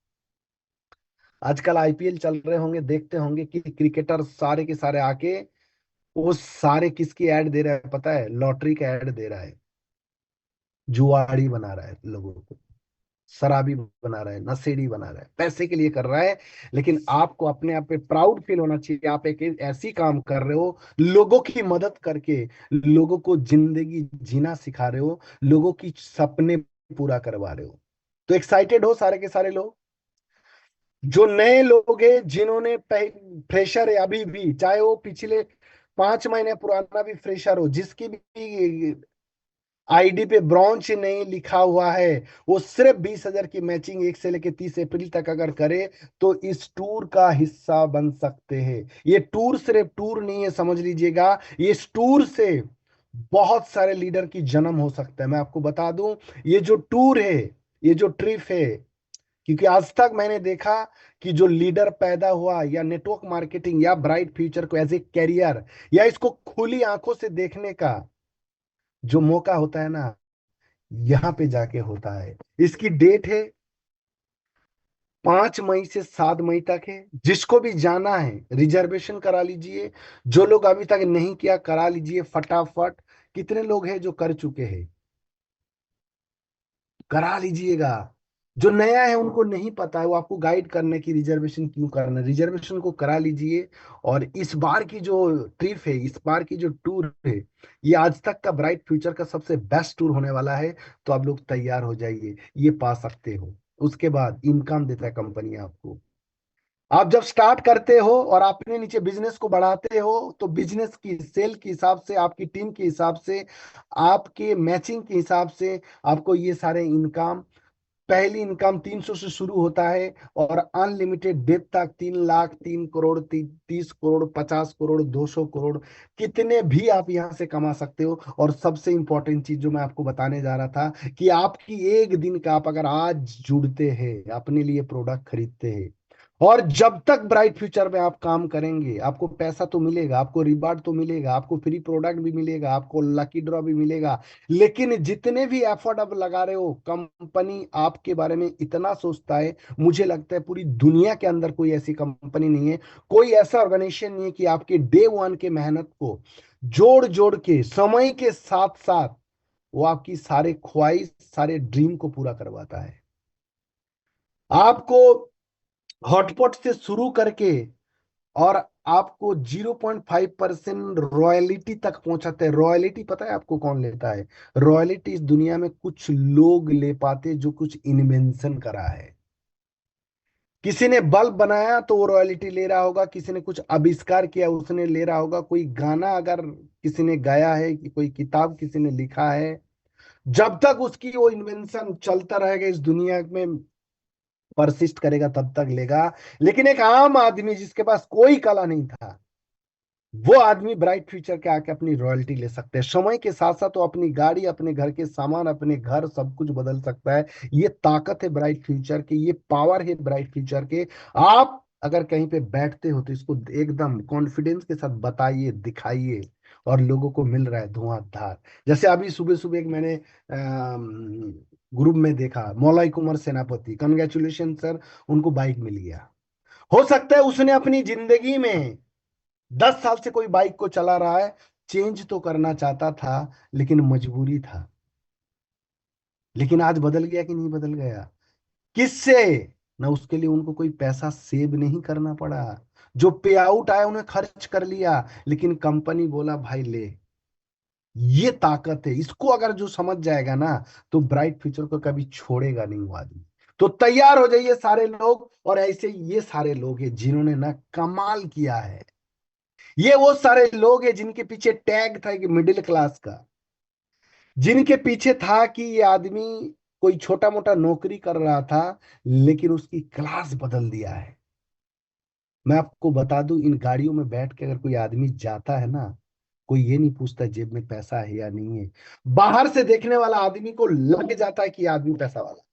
आजकल आईपीएल चल रहे होंगे, देखते होंगे कि क्रिकेटर सारे के सारे आके वो सारे किसकी ऐड दे रहा है पता है? लॉटरी का ऐड दे रहा है, जुआड़ी बना रहा है लोगों को, शराबी बना रहा है, नशेड़ी बना रहा है, पैसे के लिए कर रहा है। लेकिन आपको अपने आप पे प्राउड फील होना चाहिए, आप एक ऐसी काम कर रहे हो लोगों की मदद करके, लोगों को जिंदगी जीना सिखा रहे हो, लोगों की सपने पूरा करवा रहे हो। तो एक्साइटेड हो सारे के सारे लोग? जो नए लोग हैं, जिन्होंने फ्रेशर है अभी भी, चाहे वो पिछले 5 महीने पुराना भी फ्रेशर हो, जिसकी भी आईडी पे ब्रॉन्ज नहीं लिखा हुआ है, वो सिर्फ 20,000 की मैचिंग 1 से लेकर 30 अप्रैल तक अगर करे तो इस टूर का हिस्सा बन सकते हैं। ये टूर सिर्फ टूर नहीं है, समझ लीजिएगा, ये इस टूर से बहुत सारे लीडर की जन्म हो सकता है। मैं आपको बता दूं, ये जो टूर है, ये जो ट्रिप है, क्योंकि आज तक मैंने देखा कि जो लीडर पैदा हुआ या नेटवर्क मार्केटिंग या ब्राइट फ्यूचर को एज ए कैरियर या इसको खुली आंखों से देखने का जो मौका होता है ना, यहाँ पे जाके होता है। इसकी डेट है 5 मई से 7 मई तक है। जिसको भी जाना है रिजर्वेशन करा लीजिए, जो लोग अभी तक नहीं किया करा लीजिए फटाफट। कितने लोग हैं जो कर चुके हैं? करा लीजिएगा। जो नया है उनको नहीं पता है, वो आपको गाइड करने की रिजर्वेशन क्यों करना है, रिजर्वेशन को करा लीजिए। और इस बार की जो ट्रिप है, इस बार की जो टूर है, ये आज तक का ब्राइट फ्यूचर का सबसे बेस्ट टूर होने वाला है। तो आप लोग तैयार हो जाइए, ये पा सकते हो। उसके बाद इनकम देता है कंपनी आपको। आप जब स्टार्ट करते हो और अपने नीचे बिजनेस को बढ़ाते हो, तो बिजनेस की सेल के हिसाब से, आपकी टीम के हिसाब से, आपके मैचिंग के हिसाब से आपको ये सारे इनकम, पहली इनकम 300 से शुरू होता है और अनलिमिटेड डेट तक 3 लाख, 3 करोड़, 30 करोड़, 50 करोड़, 200 करोड़, कितने भी आप यहां से कमा सकते हो। और सबसे इंपॉर्टेंट चीज जो मैं आपको बताने जा रहा था, कि आपकी एक दिन का, आप अगर आज जुड़ते हैं, अपने लिए प्रोडक्ट खरीदते हैं, और जब तक ब्राइट फ्यूचर में आप काम करेंगे, आपको पैसा तो मिलेगा, आपको रिवार्ड तो मिलेगा, आपको फ्री प्रोडक्ट भी मिलेगा, आपको लकी ड्रॉ भी मिलेगा। लेकिन जितने भी एफर्ट आप लगा रहे हो, कंपनी आपके बारे में इतना सोचता है, मुझे लगता है पूरी दुनिया के अंदर कोई ऐसी कंपनी नहीं है, कोई ऐसा ऑर्गेनाइजेशन नहीं है कि आपके डे वन के मेहनत को जोड़ जोड़ के समय के साथ साथ वो आपकी सारे ख्वाहिश, सारे ड्रीम को पूरा करवाता है। आपको हॉटपॉट से शुरू करके और आपको 0.5% रॉयल्टी तक पहुंचाते हैं। रॉयल्टी पता है आपको कौन लेता है? रॉयल्टी इस दुनिया में कुछ लोग ले पाते जो कुछ इन्वेंशन करा है। किसी ने बल्ब बनाया तो वो रॉयल्टी ले रहा होगा, किसी ने कुछ आविष्कार किया उसने ले रहा होगा, कोई गाना अगर किसी ने गाया है, कि कोई किताब किसी ने लिखा है, जब तक उसकी वो इन्वेंशन चलता रहेगा इस दुनिया में, परसिस्ट करेगा, तब तक लेगा। लेकिन एक आम आदमी जिसके पास कोई कला नहीं था, वो आदमी ब्राइट फ्यूचर के आके अपनी रॉयल्टी ले सकते हैं। समय के साथ साथ वो अपनी गाड़ी, अपने घर के सामान, अपने घर, सब कुछ बदल सकता है। ये ताकत है ब्राइट फ्यूचर की, ये पावर है ब्राइट फ्यूचर के। आप अगर कहीं पे बैठते हो तो इसको एकदम कॉन्फिडेंस के साथ बताइए, दिखाइए, और लोगों को मिल रहा है धुआंधार। जैसे अभी सुबह सुबह एक मैंने ग्रुप में देखा, मौलाई कुमार सेनापति, कंग्रेचुलेशन सर, उनको बाइक मिल गया। हो सकता है उसने अपनी जिंदगी में 10 साल से कोई बाइक को चला रहा है, चेंज तो करना चाहता था, लेकिन मजबूरी था। लेकिन आज बदल गया कि नहीं बदल गया? किससे? ना उसके लिए उनको कोई पैसा सेव नहीं करना पड़ा, जो पे आउट आया उन्हें खर्च कर लिया, लेकिन कंपनी बोला भाई ले। ये ताकत है, इसको अगर जो समझ जाएगा ना, तो ब्राइट फ्यूचर को कभी छोड़ेगा नहीं वो आदमी। तो तैयार हो जाइए सारे लोग, और ऐसे ये सारे लोग हैं जिन्होंने ना कमाल किया है। ये वो सारे लोग हैं जिनके पीछे टैग था कि मिडिल क्लास का, जिनके पीछे था कि ये आदमी कोई छोटा मोटा नौकरी कर रहा था, लेकिन उसकी क्लास बदल दिया है। मैं आपको बता दूं, इन गाड़ियों में बैठ के अगर कोई आदमी जाता है ना, कोई ये नहीं पूछता जेब में पैसा है या नहीं है। बाहर से देखने वाला आदमी को लग जाता है कि ये आदमी पैसा वाला।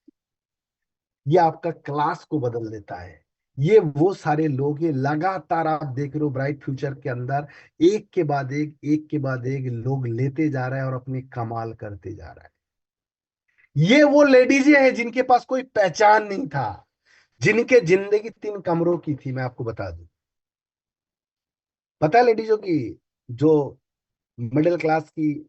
ये आपका क्लास को बदल देता है। ये वो सारे लोग, ये लगातार आप देख रहे हो ब्राइट फ्यूचर के अंदर एक के बाद एक लोग लेते जा रहे हैं और अपनी कमाल करते जा रहा है। ये वो लेडीज हैं जिनके पास कोई पहचान नहीं था, जिनके जिंदगी 3 कमरों की थी। मैं आपको बता दूं, पता है लेडीजों की, जो मिडिल क्लास की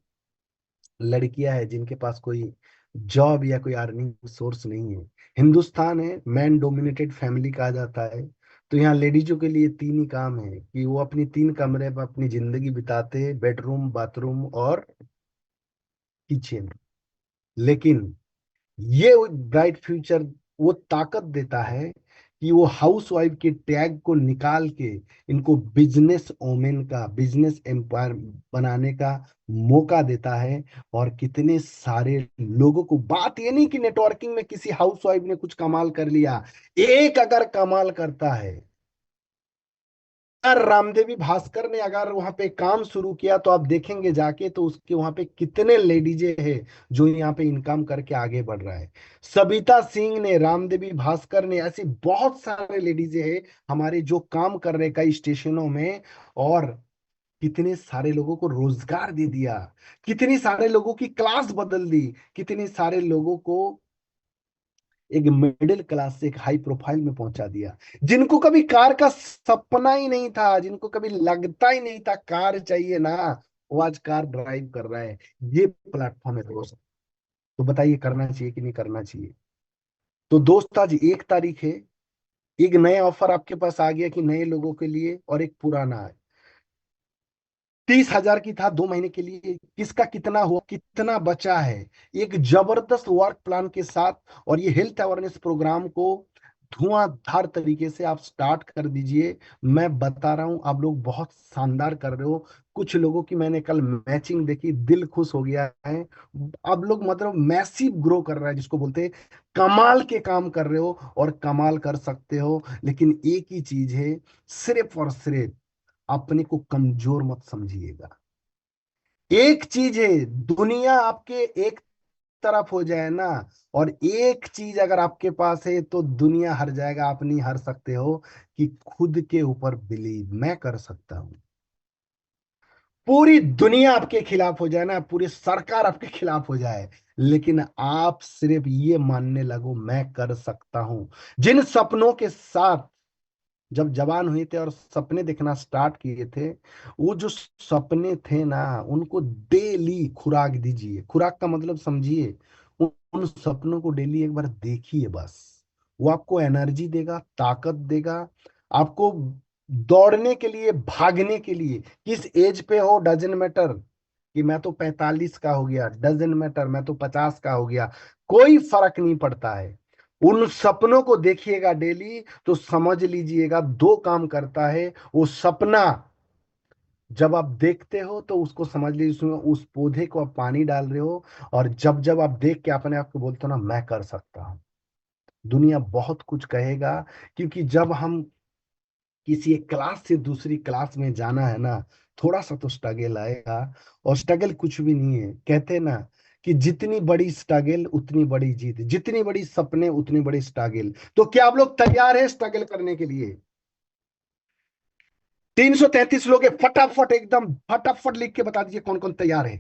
लड़कियां हैं, जिनके पास कोई जॉब या कोई अर्निंग सोर्स नहीं है। हिंदुस्तान है, मैन डोमिनेटेड फैमिली कहा जाता है। तो यहाँ लेडीजों के लिए 3 ही काम है कि वो अपनी 3 कमरे में अपनी जिंदगी बिताते हैं, बेडरूम, बाथरूम और किचन। लेकिन ये ब्राइट फ्यूचर वो ताकत देता है कि वो हाउस वाइफ के टैग को निकाल के इनको बिजनेस ओमेन का, बिजनेस एम्पायर बनाने का मौका देता है। और कितने सारे लोगों को, बात ये नहीं कि नेटवर्किंग में किसी हाउस वाइफ ने कुछ कमाल कर लिया, एक अगर कमाल करता है, यार रामदेवी भास्कर ने अगर वहां पे काम शुरू किया तो आप देखेंगे जाके, तो उसके वहां पे कितने लेडीजे हैं जो यहाँ पे इनकम करके आगे बढ़ रहा है। सविता सिंह ने, रामदेवी भास्कर ने, ऐसे बहुत सारे लेडीजे हैं हमारे जो काम कर रहे कई स्टेशनों में। और कितने सारे लोगों को रोजगार दे दिया, कितने सारे लोगों की क्लास बदल दी, कितने सारे लोगों को एक मिडिल क्लास से एक हाई प्रोफाइल में पहुंचा दिया। जिनको कभी कार का सपना ही नहीं था, जिनको कभी लगता ही नहीं था कार चाहिए ना, वो आज कार ड्राइव कर रहा है। ये प्लेटफॉर्म है दोस्त। तो बताइए करना चाहिए कि नहीं करना चाहिए? तो दोस्त आज 1 तारीख है, एक नया ऑफर आपके पास आ गया कि नए लोगों के लिए, और एक पुराना है। 30,000 की था 2 महीने के लिए, किसका कितना हुआ, कितना बचा है? एक जबरदस्त वर्क प्लान के साथ और ये हेल्थ अवेयरनेस प्रोग्राम को धुआंधार तरीके से आप स्टार्ट कर दीजिए। मैं बता रहा हूं, आप लोग बहुत शानदार कर रहे हो। कुछ लोगों की मैंने कल मैचिंग देखी, दिल खुश हो गया है। आप लोग मतलब मैसिव ग्रो कर रहा है, जिसको बोलते हैं कमाल के काम कर रहे हो और कमाल कर सकते हो। लेकिन एक ही चीज है, सिर्फ और सिर्फ अपने को कमजोर मत समझिएगा। एक चीज है, दुनिया आपके एक तरफ हो जाए ना, और एक चीज अगर आपके पास है तो दुनिया हार जाएगा, आप नहीं हार सकते हो। कि खुद के ऊपर बिलीव मैं कर सकता हूं। पूरी दुनिया आपके खिलाफ हो जाए ना, पूरी सरकार आपके खिलाफ हो जाए, लेकिन आप सिर्फ ये मानने लगो मैं कर सकता हूं। जिन सपनों के साथ जब जवान हुए थे और सपने देखना स्टार्ट किए थे, वो जो सपने थे ना, उनको डेली खुराक दीजिए। खुराक का मतलब समझिए, उन सपनों को डेली एक बार देखिए बस। वो आपको एनर्जी देगा, ताकत देगा। आपको दौड़ने के लिए, भागने के लिए, किस एज पे हो डजन मैटर। कि मैं तो 45 का हो गया, डजन मैटर, मैं तो 50 का हो गया, कोई फर्क नहीं पड़ता है। उन सपनों को देखिएगा डेली, तो समझ लीजिएगा 2 काम करता है वो सपना। जब आप देखते हो तो उसको समझ लीजिए उसमें उस पौधे को आप पानी डाल रहे हो। और जब जब आप देख के अपने आप को बोलते हो ना मैं कर सकता हूँ, दुनिया बहुत कुछ कहेगा। क्योंकि जब हम किसी एक क्लास से दूसरी क्लास में जाना है ना, थोड़ा सा तो स्ट्रगल आएगा। और स्ट्रगल कुछ भी नहीं है, कहते हैं ना कि जितनी बड़ी स्ट्रगल उतनी बड़ी जीत, जितनी बड़ी सपने उतनी बड़ी स्ट्रगल। तो क्या आप लोग तैयार हैं स्ट्रगल करने के लिए? 333 लोग हैं, फटाफट एकदम फटाफट लिख के बता दीजिए कौन कौन तैयार है।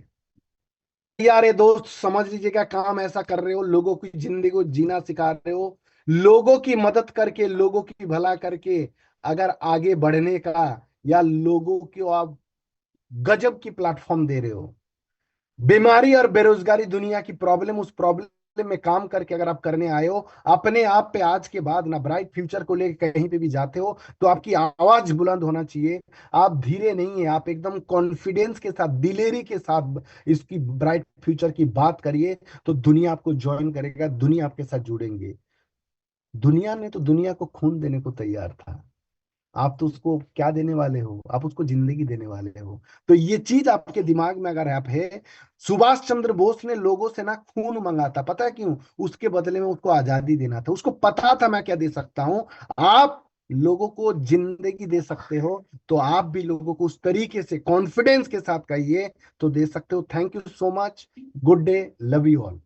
तैयार है दोस्त, समझ लीजिएगा काम ऐसा कर रहे हो, लोगों की जिंदगी को जीना सिखा रहे हो, लोगों की मदद करके, लोगों की भला करके अगर आगे बढ़ने का, या लोगों को आप गजब की प्लेटफॉर्म दे रहे हो। बीमारी और बेरोजगारी दुनिया की प्रॉब्लम, उस प्रॉब्लम में काम करके अगर आप करने आए हो अपने आप पे, आज के बाद ना ब्राइट फ्यूचर को लेकर कहीं पे भी जाते हो तो आपकी आवाज बुलंद होना चाहिए। आप धीरे नहीं है, आप एकदम कॉन्फिडेंस के साथ, दिलेरी के साथ इसकी ब्राइट फ्यूचर की बात करिए। तो दुनिया आपको ज्वाइन करेगा, दुनिया आपके साथ जुड़ेंगे। दुनिया ने तो दुनिया को खून देने को तैयार था, आप तो उसको क्या देने वाले हो? आप उसको जिंदगी देने वाले हो। तो ये चीज आपके दिमाग में अगर आप है, सुभाष चंद्र बोस ने लोगों से ना खून मांगा था, पता है क्यों? उसके बदले में उसको आजादी देना था, उसको पता था मैं क्या दे सकता हूं। आप लोगों को जिंदगी दे सकते हो, तो आप भी लोगों को उस तरीके से कॉन्फिडेंस के साथ कहिए तो दे सकते हो। Thank you so much. Good day. Love you all.